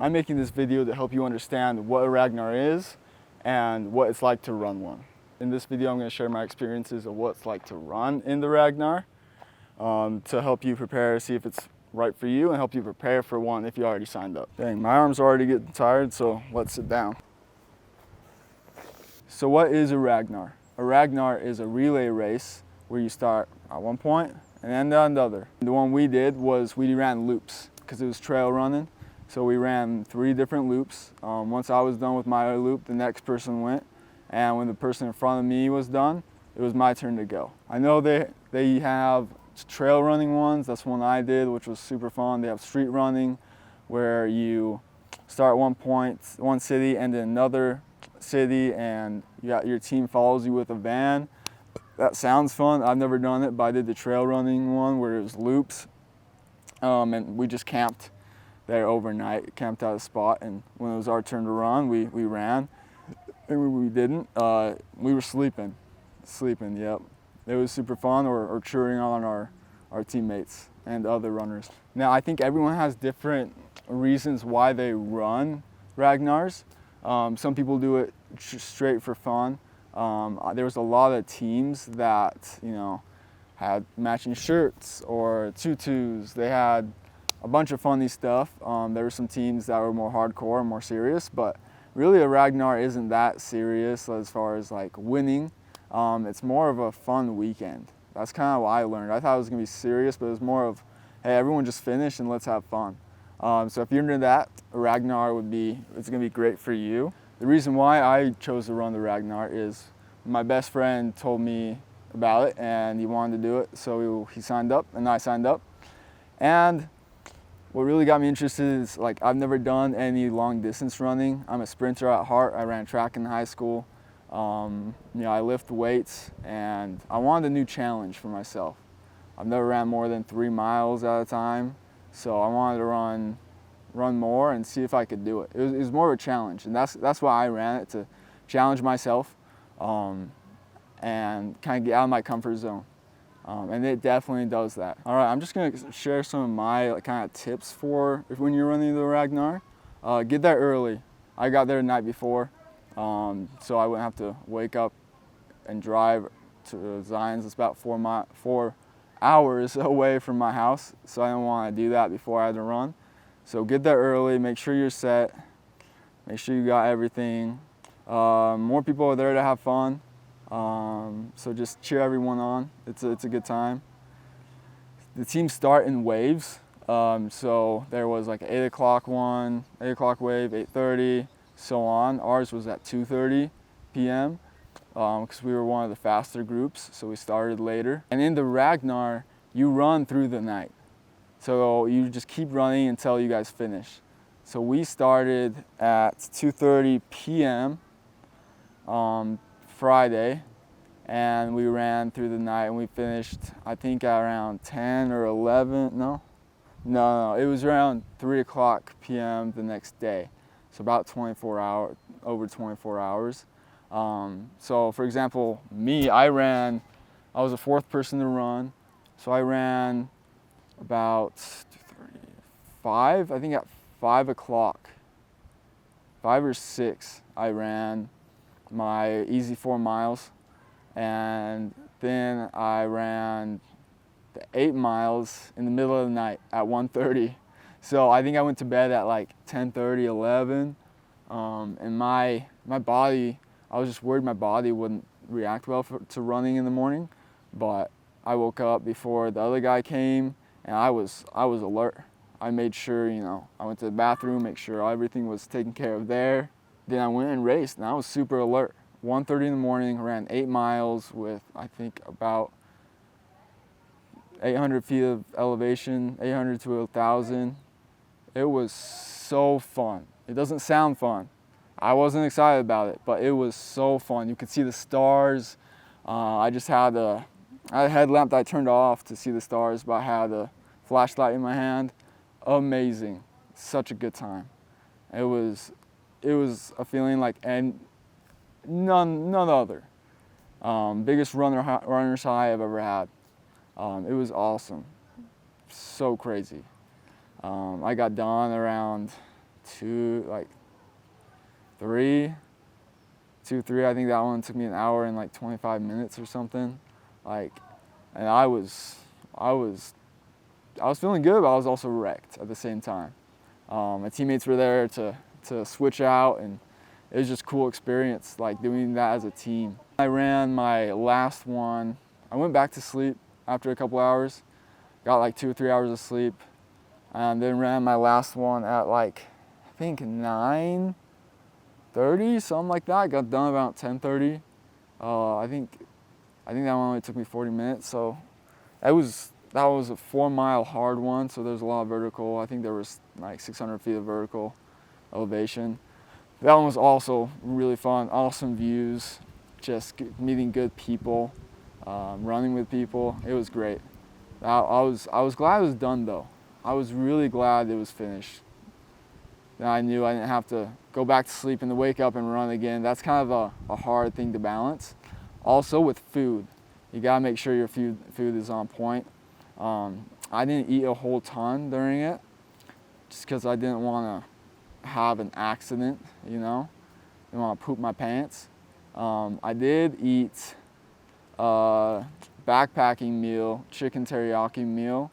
I'm making this video to help you understand what a Ragnar is and what it's like to run one. In this video, I'm going to share my experiences of what it's like to run in the Ragnar to help you prepare, see if it's right for you, and help you prepare for one if you already signed up. Dang, my arms are already getting tired, so let's sit down. So what is a Ragnar? A Ragnar is a relay race where you start at one point and end at another. The one we did was we ran loops because it was trail running. So we ran 3 different loops. Once I was done with my loop, the next person went. And when the person in front of me was done, it was my turn to go. I know they have trail running ones. That's one I did, which was super fun. They have street running where you start at one point, one city, and then another city, and your team follows you with a van. That sounds fun. I've never done it, but I did the trail running one where it was loops. And we just camped there overnight, camped out a spot, and when it was our turn to run, we ran. And when we didn't, we were sleeping, yep. It was super fun, or cheering on our teammates and other runners. Now, I think everyone has different reasons why they run Ragnars. Some people do it straight for fun. There was a lot of teams that, had matching shirts or tutus. They had a bunch of funny stuff. There were some teams that were more hardcore and more serious, but really a Ragnar isn't that serious as far as like winning. It's more of a fun weekend. That's kind of what I learned. I thought it was gonna be serious, but it was more of, hey, everyone just finish and let's have fun. So if you're into that, a Ragnar it's gonna be great for you. The reason why I chose to run the Ragnar is my best friend told me about it and he wanted to do it, so he signed up and I signed up. And what really got me interested is, like, I've never done any long distance running. I'm a sprinter at heart. I ran track in high school. I lift weights, and I wanted a new challenge for myself. I've never ran more than 3 miles at a time, so I wanted to run more and see if I could do it. It was more of a challenge, and that's why I ran it, to challenge myself and kind of get out of my comfort zone. And it definitely does that. All right, I'm just gonna share some of my kind of tips for when you're running the Ragnar. Get there early. I got there the night before, so I wouldn't have to wake up and drive to Zions. It's about 4 hours away from my house, so I didn't want to do that before I had to run. So get there early, make sure you're set, make sure you got everything. More people are there to have fun. So just cheer everyone on. It's a good time. The teams start in waves. So there was like 8 o'clock one, 8 o'clock wave, 8:30, so on. Ours was at 2:30 p.m. Because we were one of the faster groups, so we started later. And in the Ragnar, you run through the night. So you just keep running until you guys finish. So we started at 2:30 p.m. Friday, and we ran through the night, and we finished, I think, at around 10 or 11. No, it was around 3 o'clock p.m. the next day, so about 24 hours, over 24 hours. So for example, I was the 4th person to run, so I ran about 5, I think at 5 o'clock, 5 or 6, I ran my easy 4 miles, and then I ran the 8 miles in the middle of the night at 1:30. So I think I went to bed at like 10:30, 11, and my body, I was just worried my body wouldn't react well to running in the morning, but I woke up before the other guy came, and I was alert. I made sure, I went to the bathroom, make sure everything was taken care of there. Then I went and raced, and I was super alert. 1:30 in the morning, ran 8 miles with, I think, about 800 feet of elevation, 800 to 1,000. It was so fun. It doesn't sound fun. I wasn't excited about it, but it was so fun. You could see the stars. I had a headlamp that I turned off to see the stars, but I had a flashlight in my hand. Amazing. Such a good time. It was a feeling like none other. Biggest runner's high I've ever had. It was awesome. So crazy. I got done around 3. I think that one took me an hour and like 25 minutes or something. And I was feeling good, but I was also wrecked at the same time. My teammates were there to switch out, and it was just a cool experience, like doing that as a team. I ran my last one. I went back to sleep after a couple hours, got like 2 or 3 hours of sleep, and then ran my last one at like, I think 9:30, something like that. I got done about 10:30. I think that one only took me 40 minutes. So that was a 4-mile hard one. So there's a lot of vertical. I think there was like 600 feet of vertical elevation. That one was also really fun. Awesome views, just meeting good people, running with people. It was great. I was glad it was done though. I was really glad it was finished. And I knew I didn't have to go back to sleep and then wake up and run again. That's kind of a hard thing to balance. Also with food, you gotta make sure your food is on point. I didn't eat a whole ton during it, just because I didn't want to have an accident, you know. I didn't want to poop my pants. I did eat a backpacking meal, chicken teriyaki meal,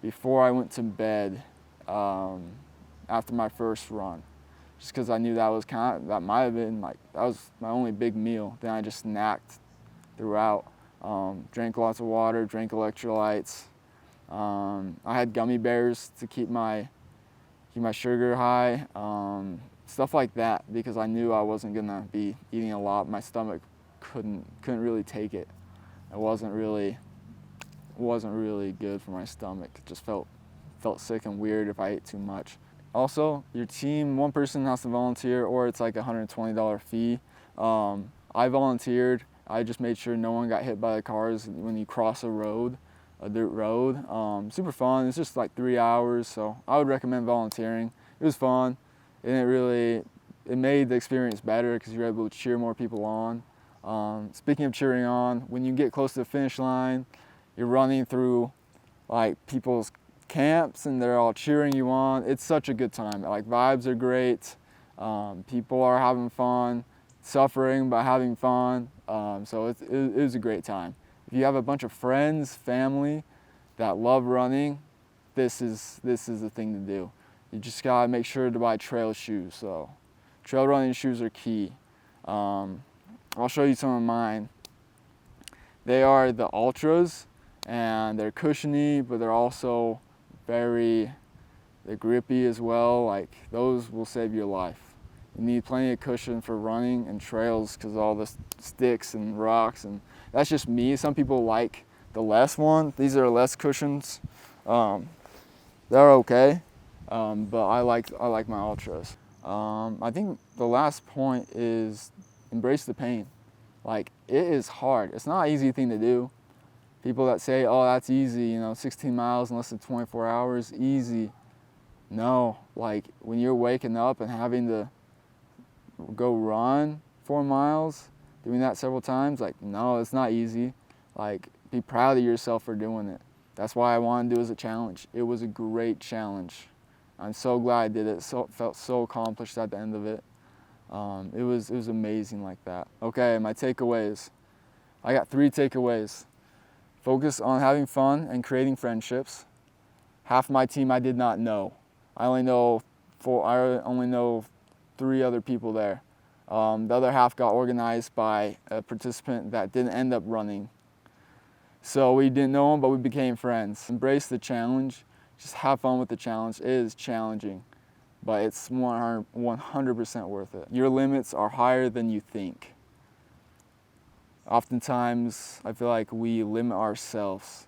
before I went to bed after my first run, just because I knew that might have been that was my only big meal. Then I just snacked throughout. Drank lots of water, drank electrolytes. I had gummy bears to keep my sugar high, stuff like that, because I knew I wasn't gonna be eating a lot. My stomach couldn't really take it. It wasn't really good for my stomach. It just felt sick and weird if I ate too much. Also, your team, one person has to volunteer, or it's like a $120 fee. I volunteered. I just made sure no one got hit by the cars when you cross a dirt road. Super fun. It's just like 3 hours, so I would recommend volunteering. It was fun, and it made the experience better because you're able to cheer more people on. Speaking of cheering on, when you get close to the finish line, you're running through like people's camps and they're all cheering you on. It's such a good time. Like, vibes are great. People are having fun, suffering but having fun. So it was a great time. If you have a bunch of friends, family that love running, this is the thing to do. You just gotta make sure to buy trail shoes. So trail running shoes are key. I'll show you some of mine. They are the Ultras, and they're cushiony, but they're also they're grippy as well. Like, those will save your life. You need plenty of cushion for running and trails because all the sticks and rocks, and that's just me. Some people like the less one. These are less cushions. They're okay, but I like my Ultras. I think the last point is embrace the pain. Like, it is hard. It's not an easy thing to do. People that say, oh, that's easy, 16 miles in less than 24 hours, easy. No, like, when you're waking up and having to go run 4 miles, doing that several times, like, no, it's not easy. Like, be proud of yourself for doing it. That's why I wanted to do it as a challenge. It was a great challenge. I'm so glad I did it. Felt so accomplished at the end of it. It was amazing like that. Okay, my takeaways. I got 3 takeaways. Focus on having fun and creating friendships. Half my team I did not know. I only know 3 other people there. The other half got organized by a participant that didn't end up running. So we didn't know him, but we became friends. Embrace the challenge. Just have fun with the challenge. It is challenging, but it's 100% worth it. Your limits are higher than you think. Oftentimes, I feel like we limit ourselves.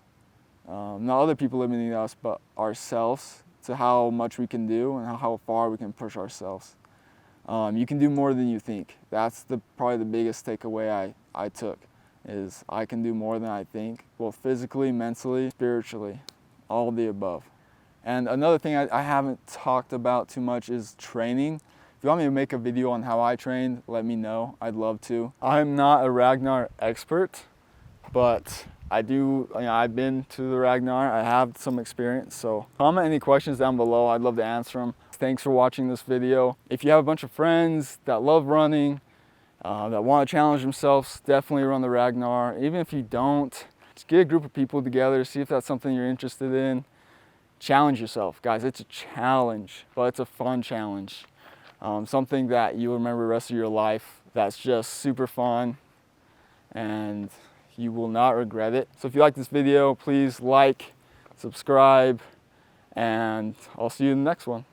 Not other people limiting us, but ourselves, to how much we can do and how far we can push ourselves. You can do more than you think. That's probably the biggest takeaway I took, is I can do more than I think, both physically, mentally, spiritually, all of the above. And another thing I haven't talked about too much is training. If you want me to make a video on how I trained, let me know. I'd love to. I'm not a Ragnar expert, but I've been to the Ragnar. I have some experience. So comment any questions down below. I'd love to answer them. Thanks for watching this video. If you have a bunch of friends that love running, that want to challenge themselves, definitely run the Ragnar. Even if you don't, just get a group of people together, see if that's something you're interested in. Challenge yourself, guys. It's a challenge, but it's a fun challenge. Something that you'll remember the rest of your life. That's just super fun, and you will not regret it. So if you like this video, please like, subscribe, and I'll see you in the next one.